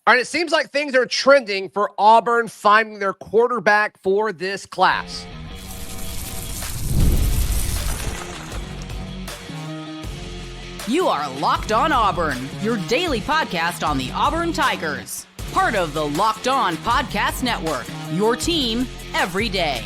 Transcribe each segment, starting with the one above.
All right, it seems like things are trending for Auburn finding their quarterback for this class. You are Locked On Auburn, your daily podcast on the Auburn Tigers. Part of the Locked On Podcast Network, your team every day.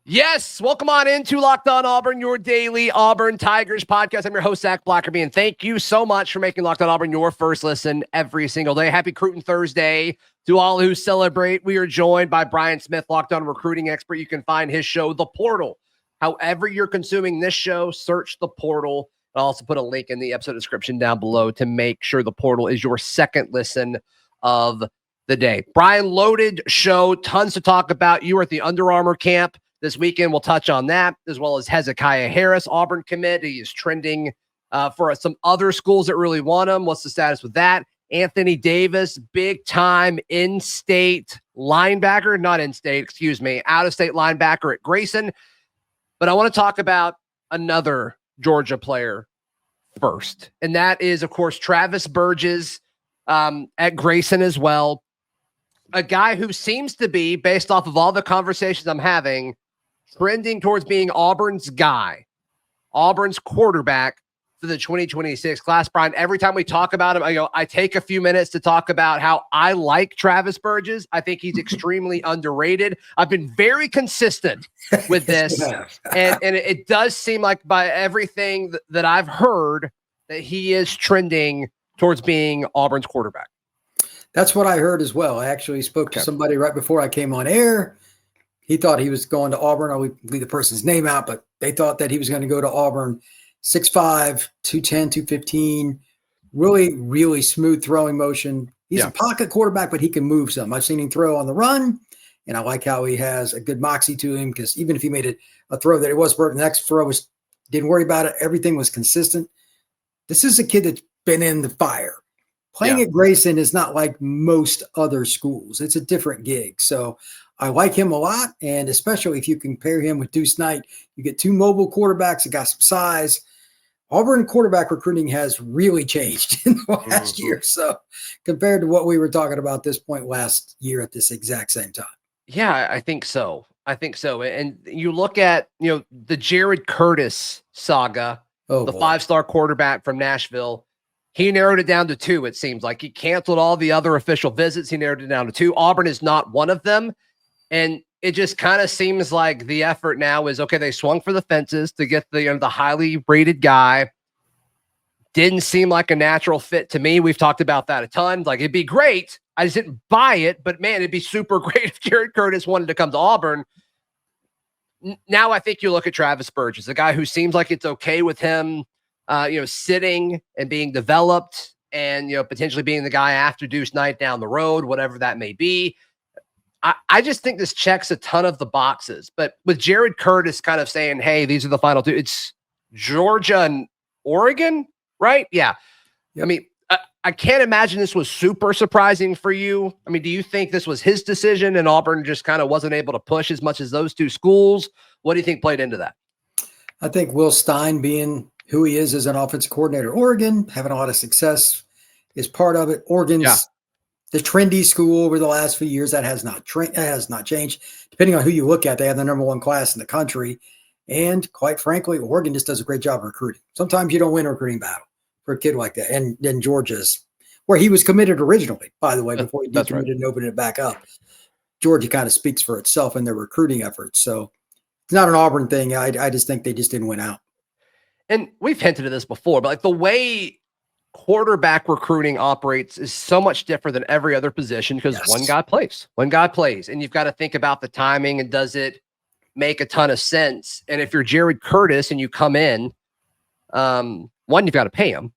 Yes, welcome on into Locked On Auburn, your daily Auburn Tigers podcast. I'm your host, Zach Blackerby, and thank you so much for making Locked On Auburn your first listen every single day. Happy Recruiting Thursday to all who celebrate. We are joined by Brian Smith, Locked On recruiting expert. You can find his show, The Portal. However you're consuming this show, search The Portal. I'll also put a link in the episode description down below to make sure The Portal is your second listen of the day. Brian, loaded show, tons to talk about. You were at the Under Armour camp this weekend. We'll touch on that, as well as Hezekiah Harris, Auburn commit. He is trending for some other schools that really want him. What's the status with that? Anthony Davis, big time in-state linebacker, not in-state, excuse me, out-of-state linebacker at Grayson. But I want to talk about another Georgia player first, and that is, of course, Travis Burgess at Grayson as well. A guy who seems to be, based off of all the conversations I'm having, trending towards being Auburn's guy, Auburn's quarterback for the 2026 class. Brian, every time we talk about him, I take a few minutes to talk about how I like Travis Burgess. I think he's extremely underrated. I've been very consistent with this, and it does seem like by everything that I've heard that he is trending towards being Auburn's quarterback. That's what I heard as well. I actually spoke to somebody right before I came on air. He thought he was going to Auburn. I'll leave the person's name out, but they thought that he was going to go to Auburn. 6'5", 210, 215, really, really smooth throwing motion. He's a pocket quarterback, but he can move some. I've seen him throw on the run, and I like how he has a good moxie to him, because even if he made a throw that it was perfect, the next throw didn't worry about it. Everything was consistent. This is a kid that's been in the fire. Playing at Grayson is not like most other schools. It's a different gig. So I like him a lot, and especially if you compare him with Deuce Knight, you get two mobile quarterbacks that got some size. Auburn quarterback recruiting has really changed in the last year. So compared to what we were talking about this point last year at this exact same time. Yeah, I think so. And you look at, the Jared Curtis saga, the five-star quarterback from Nashville. He narrowed it down to 2, it seems like. He canceled all the other official visits. He narrowed it down to 2. Auburn is not one of them. And it just kind of seems like the effort now is, okay, they swung for the fences to get the highly rated guy. Didn't seem like a natural fit to me. We've talked about that a ton. Like, it'd be great. I just didn't buy it. But, man, it'd be super great if Jared Curtis wanted to come to Auburn. Now I think you look at Travis Burgess, a guy who seems like it's okay with him, sitting and being developed and, potentially being the guy after Deuce Knight down the road, whatever that may be. I just think this checks a ton of the boxes. But with Jared Curtis kind of saying, hey, these are the final 2, it's Georgia and Oregon, right? Yeah. I mean, I can't imagine this was super surprising for you. I mean, do you think this was his decision and Auburn just kind of wasn't able to push as much as those 2 schools? What do you think played into that? I think Will Stein, being who he is as an offensive coordinator at Oregon, having a lot of success is part of it. Oregon's the trendy school over the last few years. That has not changed. Depending on who you look at, they have the number 1 class in the country. And quite frankly, Oregon just does a great job of recruiting. Sometimes you don't win a recruiting battle for a kid like that. And then Georgia's, where he was committed originally, by the way, before he decommitted and opened it back up. Georgia kind of speaks for itself in their recruiting efforts. So it's not an Auburn thing. I just think they just didn't win out. And we've hinted at this before, but like the way quarterback recruiting operates is so much different than every other position, because one guy plays, and you've got to think about the timing and does it make a ton of sense. And if you're Jared Curtis and you come in, one, you've got to pay him,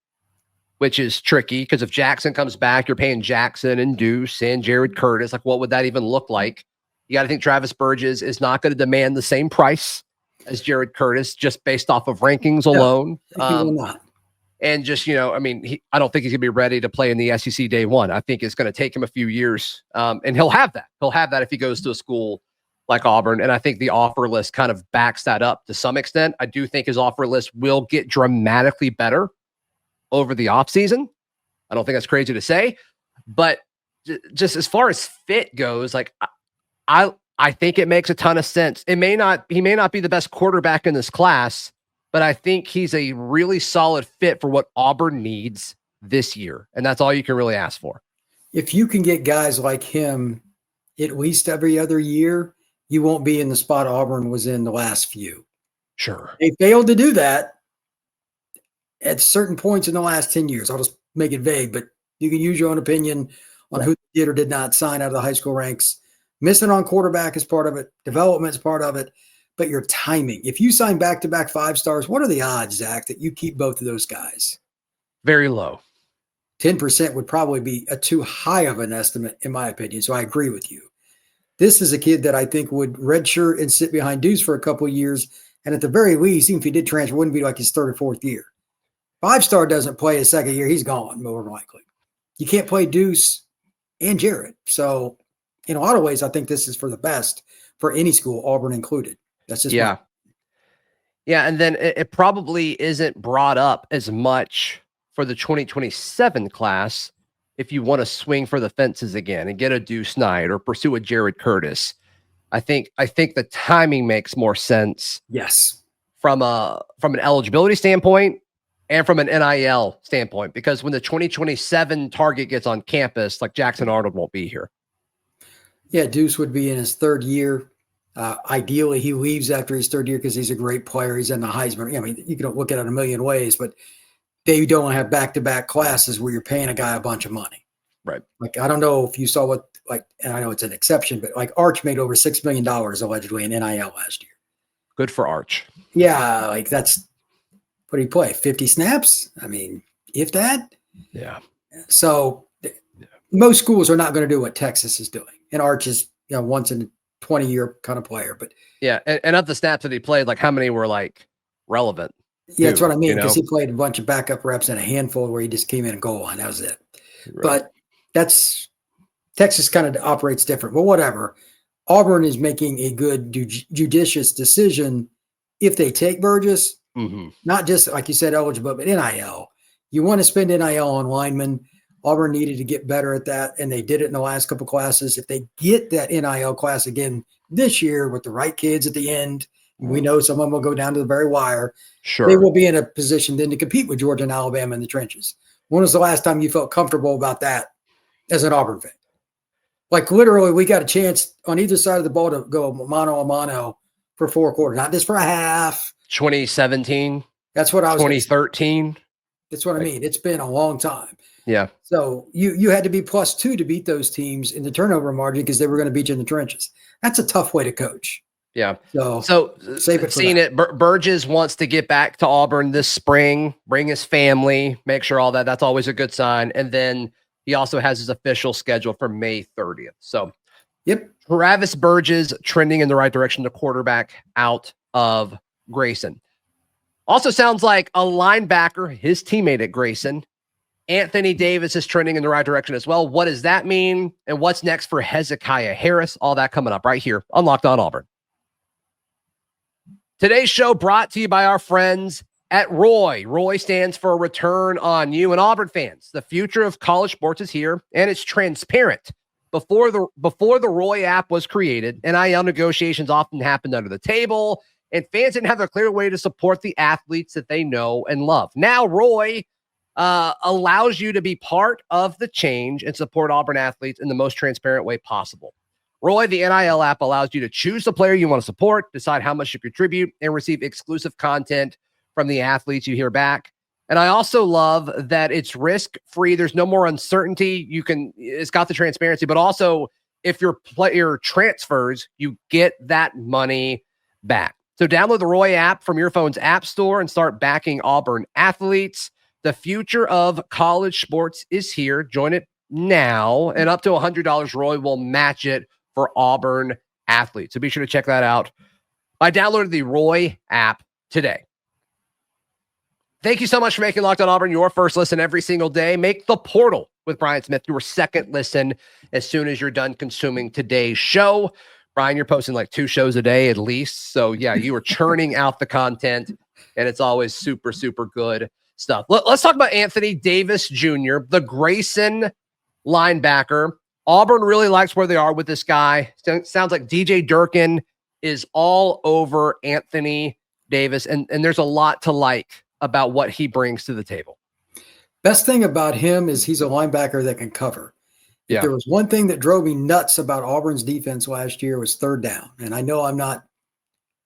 which is tricky, because if Jackson comes back, you're paying Jackson and Deuce and Jared Curtis. Like, what would that even look like? You got to think Travis Burgess is not going to demand the same price as Jared Curtis just based off of rankings alone. He will not. And just, I don't think he's going to be ready to play in the SEC day one. I think it's going to take him a few years. And he'll have that. He'll have that if he goes to a school like Auburn. And I think the offer list kind of backs that up to some extent. I do think his offer list will get dramatically better over the offseason. I don't think that's crazy to say. But just as far as fit goes, like I think it makes a ton of sense. He may not be the best quarterback in this class, but I think he's a really solid fit for what Auburn needs this year. And that's all you can really ask for. If you can get guys like him at least every other year, you won't be in the spot Auburn was in the last few. Sure. They failed to do that at certain points in the last 10 years. I'll just make it vague, but you can use your own opinion on who did or did not sign out of the high school ranks. Missing on quarterback is part of it. Development is part of it. But your timing. If you sign back-to-back 5 stars, what are the odds, Zach, that you keep both of those guys? Very low. 10% would probably be a too high of an estimate, in my opinion. So I agree with you. This is a kid that I think would redshirt and sit behind Deuce for a couple of years. And at the very least, even if he did transfer, wouldn't be like his third or fourth year. 5-star doesn't play his second year. He's gone, more than likely. You can't play Deuce and Jared. So in a lot of ways, I think this is for the best for any school, Auburn included. That's just yeah. And then it probably isn't brought up as much for the 2027 class if you want to swing for the fences again and get a Deuce Knight or pursue a Jared Curtis. I think the timing makes more sense. Yes. From an eligibility standpoint and from an NIL standpoint, because when the 2027 target gets on campus, like Jackson Arnold won't be here. Yeah, Deuce would be in his third year. Ideally, he leaves after his third year because he's a great player. He's in the Heisman. I mean, you can look at it a million ways, but they don't have back-to-back classes where you're paying a guy a bunch of money. Right. Like, I don't know if you saw what, like, and I know it's an exception, but like Arch made over $6 million allegedly in NIL last year. Good for Arch. Yeah, like that's what did he play? 50 snaps? I mean, if that. Yeah. So most schools are not going to do what Texas is doing. And Arch is, once in a 20-year kind of player. But yeah, and of the snaps that he played, like how many were like relevant? Yeah, that's what I mean, because he played a bunch of backup reps and a handful where he just came in and goal line. That was it. Right. But that's Texas kind of operates different. But whatever. Auburn is making a good, judicious decision if they take Burgess, not just, like you said, eligible, but NIL. You want to spend NIL on linemen. Auburn needed to get better at that, and they did it in the last couple classes. If they get that NIL class again this year with the right kids at the end, we know some of them will go down to the very wire. Sure. They will be in a position then to compete with Georgia and Alabama in the trenches. When was the last time you felt comfortable about that as an Auburn fan? Like literally, we got a chance on either side of the ball to go mano a mano for 4 quarters, not just for a half. 2017. That's what I was. 2013. That's what I mean. It's been a long time. Yeah. So you had to be +2 to beat those teams in the turnover margin because they were going to beat you in the trenches. That's a tough way to coach. Yeah. So save it. Seeing it, Burgess wants to get back to Auburn this spring, bring his family, make sure all that. That's always a good sign. And then he also has his official schedule for May 30th. So, yep. Travis Burgess trending in the right direction, the quarterback out of Grayson. Also sounds like a linebacker, his teammate at Grayson, Anthony Davis, is trending in the right direction as well. What does that mean? And what's next for Hezekiah Harris? All that coming up right here on Locked On Auburn. Today's show brought to you by our friends at Roy. Roy stands for Return on You. And Auburn fans, the future of college sports is here, and it's transparent. Before the Roy app was created, NIL negotiations often happened under the table, and fans didn't have a clear way to support the athletes that they know and love. Now, Roy allows you to be part of the change and support Auburn athletes in the most transparent way possible. Roy, the NIL app, allows you to choose the player you want to support, decide how much you contribute, and receive exclusive content from the athletes you hear back. And I also love that it's risk-free. There's no more uncertainty. It's got the transparency, but also if your player transfers, you get that money back. So download the Roy app from your phone's app store and start backing Auburn athletes. The future of college sports is here. Join it now, and up to $100, Roy will match it for Auburn athletes. So be sure to check that out by downloading the Roy app today. Thank you so much for making Locked On Auburn your first listen every single day. Make the Portal with Brian Smith your second listen as soon as you're done consuming today's show. Brian, you're posting like 2 shows a day at least. So yeah, you are churning out the content, and it's always super, super good stuff. Let's talk about Anthony Davis Jr., the Grayson linebacker Auburn really likes where they are with this guy. Sounds like DJ Durkin is all over Anthony Davis, and there's a lot to like about what he brings to the table. Best thing about him is he's a linebacker that can cover. If there was one thing that drove me nuts about Auburn's defense last year was third down. And I know I'm not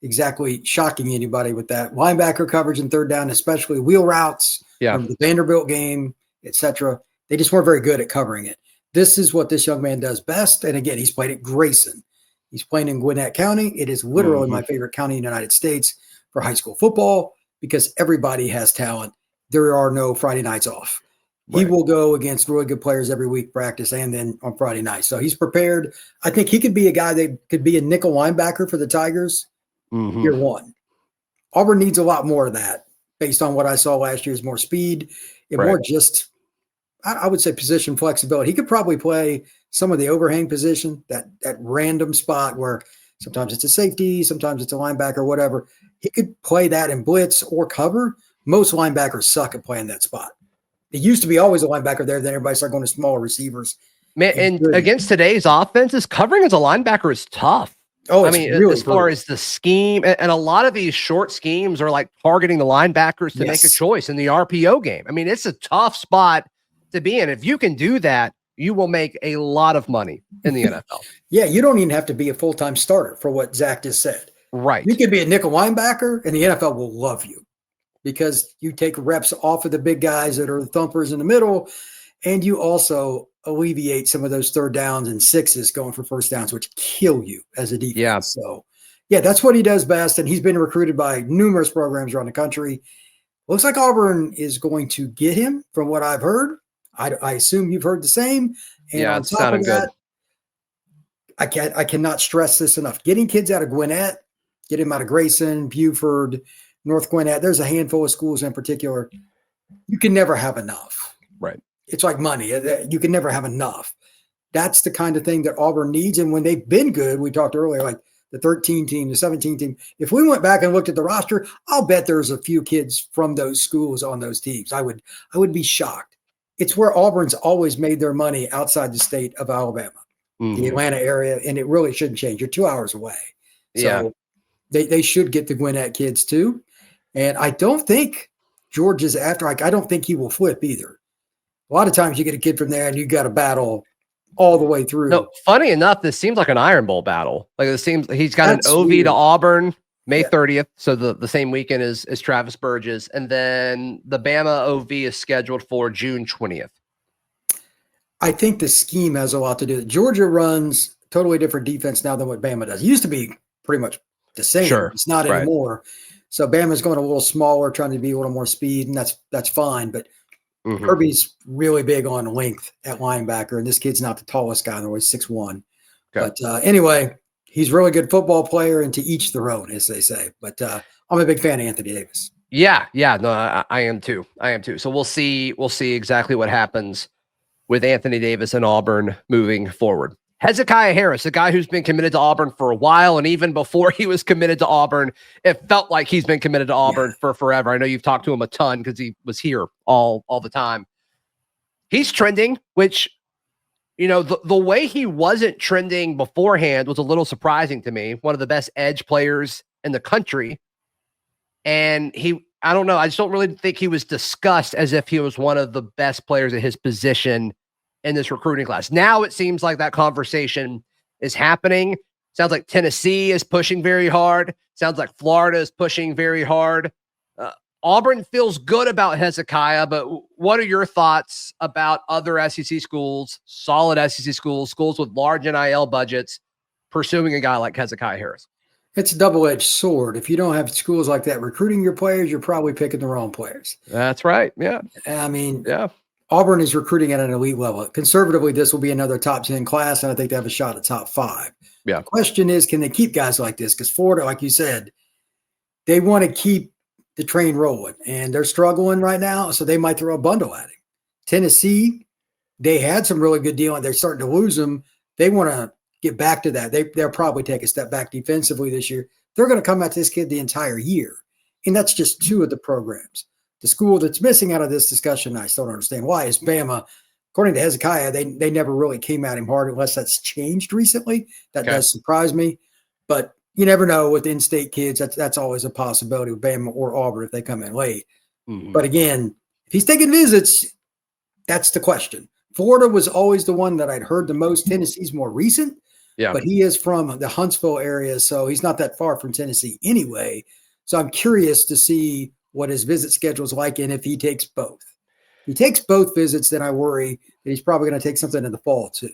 exactly shocking anybody with that. Linebacker coverage and third down, especially wheel routes from the Vanderbilt game, etc. They just weren't very good at covering it. This is what this young man does best. And again, he's played at Grayson. He's playing in Gwinnett County. It is literally my favorite county in the United States for high school football because everybody has talent. There are no Friday nights off. Right. He will go against really good players every week, practice, and then on Friday night. So he's prepared. I think he could be a guy that could be a nickel linebacker for the Tigers year one. Auburn needs a lot more of that based on what I saw last year is more speed and more just, I would say, position flexibility. He could probably play some of the overhang position, that random spot where sometimes it's a safety, sometimes it's a linebacker, whatever. He could play that in blitz or cover. Most linebackers suck at playing that spot. It used to be always a linebacker there. Then everybody started going to smaller receivers. Man, and against today's offenses, covering as a linebacker is tough. Oh, I mean, really as far as the scheme, and a lot of these short schemes are like targeting the linebackers to make a choice in the RPO game. I mean, it's a tough spot to be in. If you can do that, you will make a lot of money in the NFL. Yeah, you don't even have to be a full-time starter for what Zach just said. Right. You could be a nickel linebacker, and the NFL will love you because you take reps off of the big guys that are the thumpers in the middle, and you also alleviate some of those third downs and sixes going for first downs, which kill you as a defense. Yeah. So, yeah, that's what he does best, and he's been recruited by numerous programs around the country. Looks like Auburn is going to get him from what I've heard. I assume you've heard the same. And on top of that, I cannot stress this enough. Getting kids out of Gwinnett, get him out of Grayson, Buford, North Gwinnett. There's a handful of schools in particular. You can never have enough. Right. It's like money. You can never have enough. That's the kind of thing that Auburn needs. And when they've been good, we talked earlier, like the 13 team, the 17 team. If we went back and looked at the roster, I'll bet there's a few kids from those schools on those teams. I would be shocked. It's where Auburn's always made their money outside the state of Alabama, the Atlanta area, and it really shouldn't change. You're 2 hours away. So they should get the Gwinnett kids too. And I don't think George is after. I don't think he will flip either. A lot of times you get a kid from there and you got to battle all the way through. No, funny enough, this seems like an Iron Bowl battle. Like it seems he's got an OV to Auburn May 30th. So the same weekend as Travis Burgess. And then the Bama OV is scheduled for June 20th. I think the scheme has a lot to do. Georgia runs totally different defense now than what Bama does. It used to be pretty much the same. Sure. It's not anymore. So Bama's going a little smaller, trying to be a little more speed, and that's fine. But Kirby's really big on length at linebacker, and this kid's not the tallest guy in the way, 6'1". Okay. But anyway, he's a really good football player, and to each their own, as they say. But I'm a big fan of Anthony Davis. Yeah, no, I am too. So we'll see exactly what happens with Anthony Davis and Auburn moving forward. Hezekiah Harris, a guy who's been committed to Auburn for a while, and even before he was committed to Auburn, it felt like he's been committed to Auburn for forever. I know you've talked to him a ton because he was here all the time. He's trending, which, you know, the way he wasn't trending beforehand was a little surprising to me. One of the best edge players in the country. And I don't know, I just don't really think he was discussed as if he was one of the best players at his position in this recruiting class. Now it seems like that conversation is happening. Sounds like Tennessee is pushing very hard. Sounds like Florida is pushing very hard. Auburn feels good about Hezekiah, but what are your thoughts about other SEC schools, solid SEC schools with large NIL budgets, pursuing a guy like Hezekiah Harris? It's a double-edged sword. If you don't have schools like that recruiting your players, you're probably picking the wrong players. That's right. Yeah. I mean, Auburn is recruiting at an elite level. Conservatively, this will be another top 10 class, and I think they have a shot at top 5. Yeah. The question is, can they keep guys like this? Because Florida, like you said, they want to keep the train rolling, and they're struggling right now, so they might throw a bundle at him. Tennessee, they had some really good deals. They're starting to lose them. They want to get back to that. They'll probably take a step back defensively this year. They're going to come at this kid the entire year, and that's just 2 of the programs. The school that's missing out of this discussion, I still don't understand why, is Bama. according to Hezekiah, they never really came at him hard unless that's changed recently. That does surprise me. But you never know with in-state kids. That's always a possibility with Bama or Auburn if they come in late. Mm-hmm. But again, if he's taking visits, that's the question. Florida was always the one that I'd heard the most. Tennessee's more recent. Yeah. But he is from the Huntsville area, so he's not that far from Tennessee anyway. So I'm curious to see what his visit schedule is like and if he takes both. If he takes both visits, then I worry that he's probably going to take something in the fall too.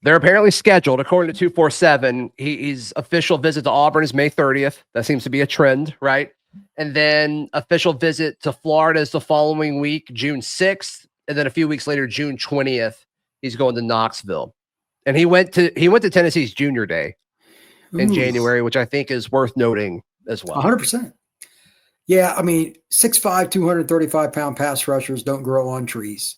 They're apparently scheduled, according to 247. His official visit to Auburn is May 30th. That seems to be a trend, right? And then official visit to Florida is the following week, June 6th. And then a few weeks later, June 20th, he's going to Knoxville. And he went to Tennessee's junior day in January, which I think is worth noting as well. 100%. Yeah, I mean, 6'5", 235-pound pass rushers don't grow on trees.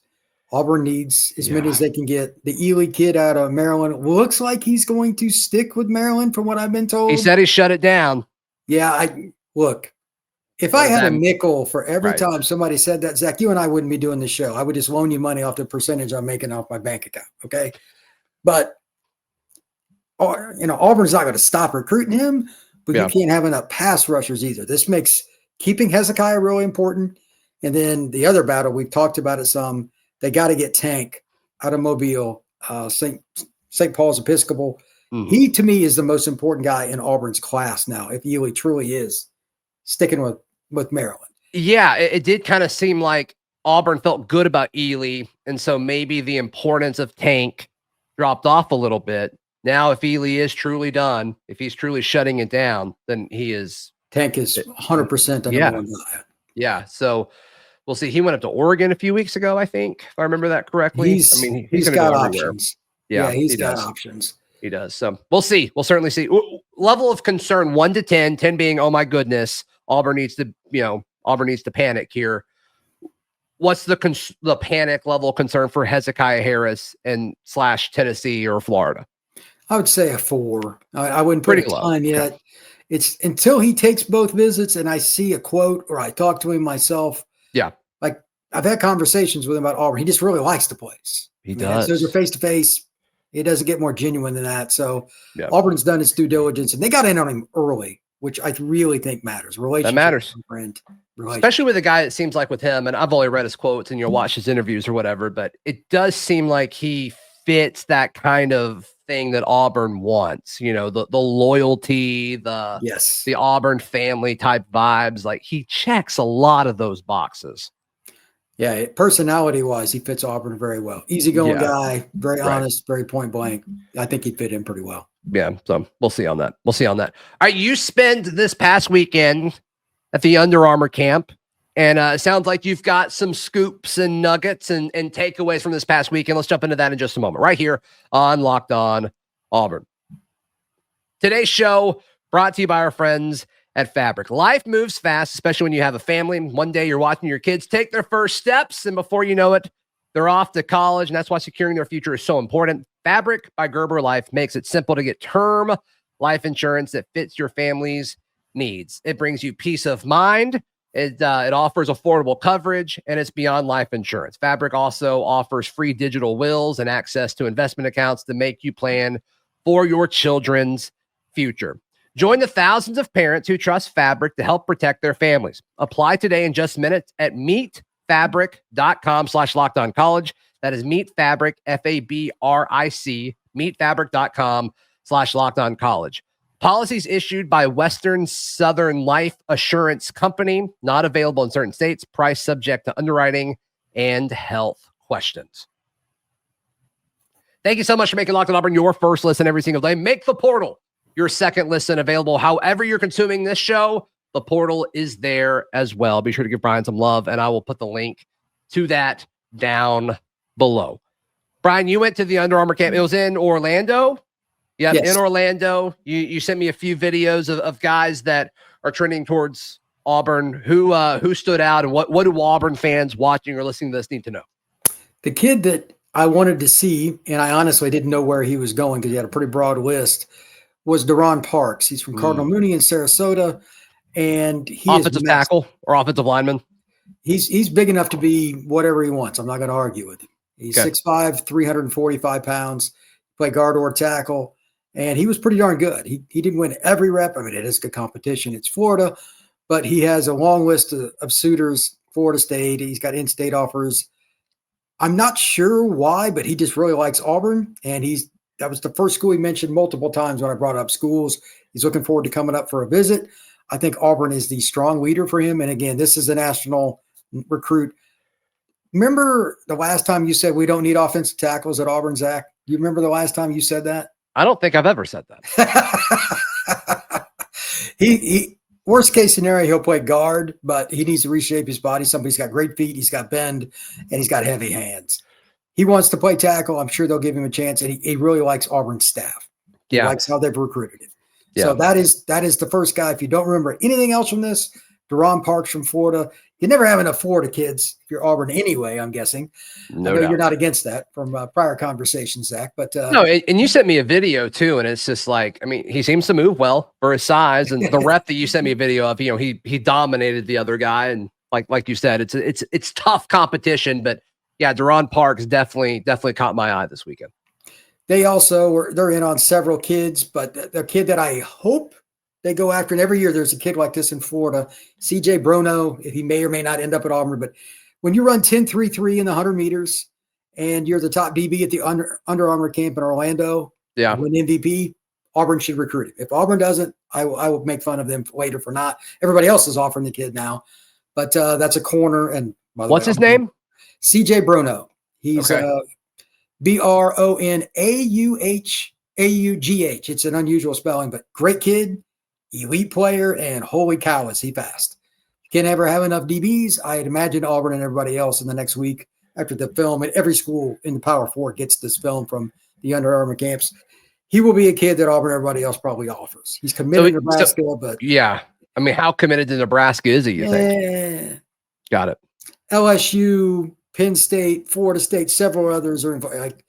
Auburn needs as many as they can get. The Ely kid out of Maryland looks like he's going to stick with Maryland from what I've been told. He said he shut it down. Yeah, if I had a nickel for every time somebody said that, Zach, you and I wouldn't be doing this show. I would just loan you money off the percentage I'm making off my bank account, okay? But, Auburn's not going to stop recruiting him, but you can't have enough pass rushers either. This makes keeping Hezekiah really important. And then the other battle, we've talked about it some, they got to get Tank out of Mobile, St. Paul's Episcopal. Mm-hmm. He, to me, is the most important guy in Auburn's class now, if Ely truly is sticking with Maryland. Yeah, it did kind of seem like Auburn felt good about Ely, and so maybe the importance of Tank dropped off a little bit. Now, if Ely is truly done, if he's truly shutting it down, then he is. Tank is 100% the number one guy. Yeah, so we'll see. He went up to Oregon a few weeks ago, I think, if I remember that correctly. He's got options. Yeah, he's got options. He does. So we'll see. We'll certainly see. Level of concern 1 to 10, 10 being, oh my goodness, Auburn needs to panic here. What's the panic level concern for Hezekiah Harris and / Tennessee or Florida? I would say a 4. I wouldn't put a ton yet. Okay. It's until he takes both visits and I see a quote or I talk to him myself. Yeah. Like I've had conversations with him about Auburn. He just really likes the place. He does. So they're face to face. It doesn't get more genuine than that. So Auburn's done its due diligence and they got in on him early, which I really think matters. Relationship. That matters. Friend. Especially with a guy, it seems like with him, and I've only read his quotes and watch his interviews or whatever, but it does seem like he fits that kind of thing that Auburn wants, the loyalty, the Auburn family type vibes. Like he checks a lot of those boxes. Yeah, personality wise, he fits Auburn very well. Easygoing guy, very honest, very point blank. I think he'd fit in pretty well. Yeah, so we'll see on that. All right, you spend this past weekend at the Under Armour camp, and it sounds like you've got some scoops and nuggets and takeaways from this past weekend. Let's jump into that in just a moment, right here on Locked On Auburn. Today's show brought to you by our friends at Fabric. Life moves fast, especially when you have a family. One day you're watching your kids take their first steps, and before you know it, they're off to college, and that's why securing their future is so important. Fabric by Gerber Life makes it simple to get term life insurance that fits your family's needs. It brings you peace of mind. It offers affordable coverage, and it's beyond life insurance. Fabric also offers free digital wills and access to investment accounts to make you plan for your children's future. Join the thousands of parents who trust Fabric to help protect their families. Apply today in just minutes at meetfabric.com/lockedoncollege. That is meetfabric, Fabric, meetfabric.com/lockedoncollege. Policies issued by Western Southern Life Assurance Company, not available in certain states, price subject to underwriting and health questions. Thank you so much for making Locked On Auburn your first listen every single day. Make the portal your second listen available. However you're consuming this show, the portal is there as well. Be sure to give Brian some love, and I will put the link to that down below. Brian, you went to the Under Armour camp. It was in Orlando. Yeah, yes. In Orlando. You sent me a few videos of guys that are trending towards Auburn. Who stood out, and what do Auburn fans watching or listening to this need to know? The kid that I wanted to see, and I honestly didn't know where he was going because he had a pretty broad list, was Deron Parks. He's from Cardinal Mooney in Sarasota, and he offensive tackle or offensive lineman. He's big enough to be whatever he wants. I'm not going to argue with him. He's 6'5", 345 pounds, play guard or tackle, and he was pretty darn good. He didn't win every rep. I mean, it is good competition. It's Florida, but he has a long list of suitors, Florida State. He's got in-state offers. I'm not sure why, but he just really likes Auburn, and that was the first school he mentioned multiple times when I brought up schools. He's looking forward to coming up for a visit. I think Auburn is the strong leader for him, and again, this is a national recruit. Remember the last time you said we don't need offensive tackles at Auburn, Zach? You remember the last time you said that? I don't think I've ever said that. he worst case scenario, he'll play guard, but he needs to reshape his body. Somebody's got great feet, he's got bend, and he's got heavy hands. He wants to play tackle. I'm sure they'll give him a chance, and he really likes Auburn's staff. He likes how they've recruited him. Yeah. So that is the first guy. If you don't remember anything else from this, Deron Parks from Florida. You never have enough Florida kids if you're Auburn anyway, I'm guessing. No I know doubt. You're not against that from prior conversations, Zach. But no, and you sent me a video too, and it's just like, I mean, he seems to move well for his size, and the rep that you sent me a video of, he dominated the other guy, and like you said, it's tough competition, but yeah, Deron Parks definitely caught my eye this weekend. They also they're in on several kids, but the kid that I hope they go after, and every year there's a kid like this in Florida, CJ Bruno. He may or may not end up at Auburn, but when you run 10.33 in the 100 meters and you're the top DB at the Under Armour camp in Orlando, win MVP, Auburn should recruit him. If Auburn doesn't, I will make fun of them later for not. Everybody else is offering the kid now, but that's a corner. And what's his name? CJ Bruno. He's BRONAUGH. It's an unusual spelling, but great kid. Elite player, and holy cow, is he fast. Can't ever have enough DBs. I'd imagine Auburn and everybody else in the next week after the film, and every school in the Power Four gets this film from the Under Armour camps. He will be a kid that Auburn and everybody else probably offers. He's committed to Nebraska, but yeah. I mean, how committed to Nebraska is he, you think? Got it. LSU, Penn State, Florida State, several others are involved. Like,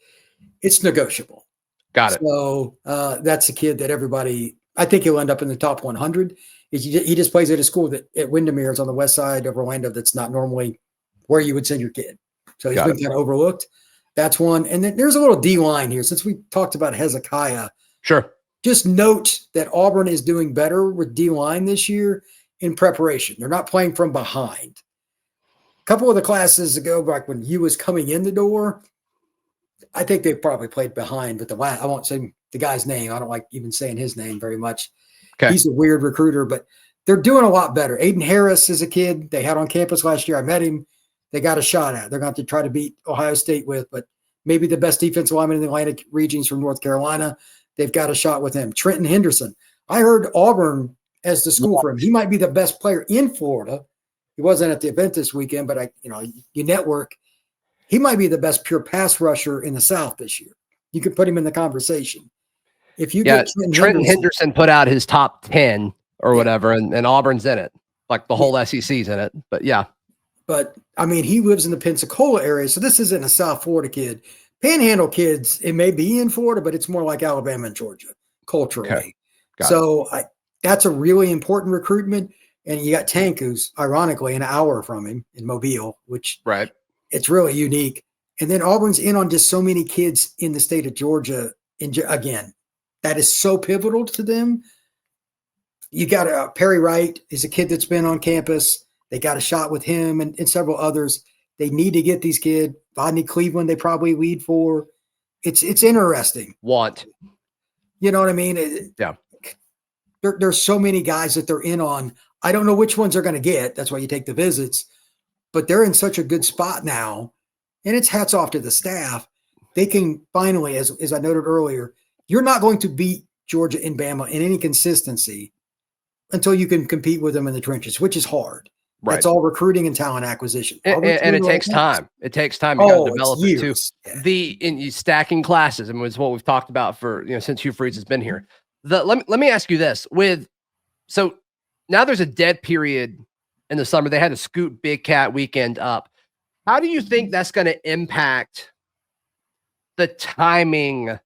it's negotiable. Got it. So that's a kid that everybody – I think he'll end up in the top 100. He just plays at a school at Windermere, on the west side of Orlando. That's not normally where you would send your kid. So he's been kind of overlooked. That's one. And then there's a little D line here. Since we talked about Hezekiah, sure. Just note that Auburn is doing better with D line this year in preparation. They're not playing from behind. A couple of the classes ago, like when he was coming in the door, I think they probably played behind. But I won't say the guy's name. I don't like even saying his name very much. Okay. He's a weird recruiter, but they're doing a lot better. Aiden Harris is a kid they had on campus last year. I met him. They got a shot at. They're going to try to beat Ohio State with, but maybe the best defensive lineman in the Atlantic regions from North Carolina. They've got a shot with him. Trenton Henderson. I heard Auburn as the school for him. He might be the best player in Florida. He wasn't at the event this weekend, but you network. He might be the best pure pass rusher in the South this year. You could put him in the conversation. If you get Trenton Henderson put out his top 10 or whatever, and Auburn's in it, like the whole SEC's in it. But yeah. But I mean, he lives in the Pensacola area, so this isn't a South Florida kid. Panhandle kids, it may be in Florida, but it's more like Alabama and Georgia culturally. Okay. So that's a really important recruitment. And you got Tank, who's ironically an hour from him in Mobile, which it's really unique. And then Auburn's in on just so many kids in the state of Georgia. Again, that is so pivotal to them. You got Perry Wright is a kid that's been on campus. They got a shot with him and several others. They need to get these kids. Rodney Cleveland, they probably lead for. It's interesting. You know what I mean? Yeah. There's so many guys that they're in on. I don't know which ones they're going to get. That's why you take the visits. But they're in such a good spot now. And it's hats off to the staff. They can finally, as I noted earlier, you're not going to beat Georgia and Bama in any consistency until you can compete with them in the trenches, which is hard. Right. That's all recruiting and talent acquisition. And it takes time. It takes time. You got to develop it too. Yeah. In stacking classes, I mean, it's what we've talked about for, since Hugh Freeze has been here. Let me ask you this. So now there's a dead period in the summer. They had to scoot Big Cat weekend up. How do you think that's going to impact the timing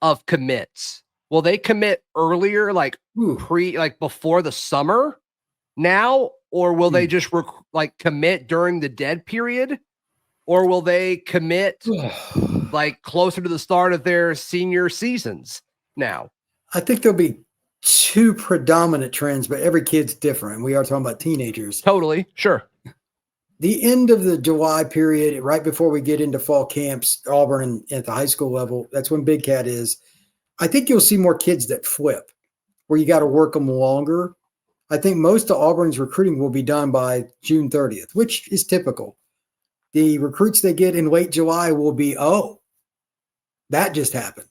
of commits? Will they commit earlier, like before the summer now, or will they just commit during the dead period? or will they commit like closer to the start of their senior seasons now? I think there'll be two predominant trends, but every kid's different. We are talking about teenagers. Totally. Sure. The end of the July period, right before we get into fall camps, Auburn and at the high school level, that's when Big Cat is. I think you'll see more kids that flip, where you got to work them longer. I think most of Auburn's recruiting will be done by June 30th, which is typical. The recruits they get in late July will be, oh, that just happened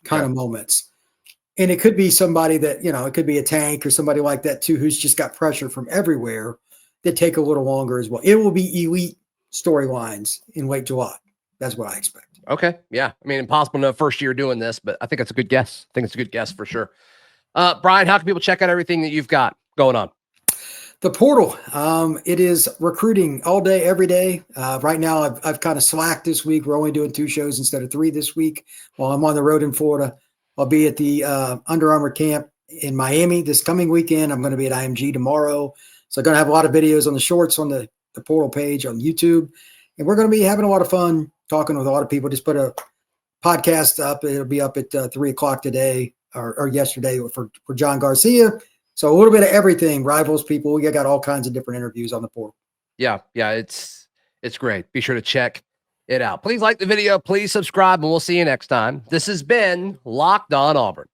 kind of moments. And it could be somebody that, it could be a Tank or somebody like that too, who's just got pressure from everywhere that take a little longer as well. It will be elite storylines in late July. That's what I expect. Okay. Yeah. I mean, impossible to know first year doing this, but I think it's a good guess. I think it's a good guess for sure. Brian, how can people check out everything that you've got going on? The portal. It is recruiting all day, every day. Right now, I've kind of slacked this week. We're only doing 2 shows instead of 3 this week while I'm on the road in Florida. I'll be at the Under Armour camp in Miami this coming weekend. I'm going to be at IMG tomorrow. So I'm going to have a lot of videos on the shorts on the portal page on YouTube. And we're going to be having a lot of fun talking with a lot of people. Just put a podcast up. It'll be up at 3 o'clock today or yesterday for John Garcia. So a little bit of everything, rivals, people. We got all kinds of different interviews on the portal. Yeah. It's great. Be sure to check it out. Please like the video. Please subscribe, and we'll see you next time. This has been Locked On Auburn.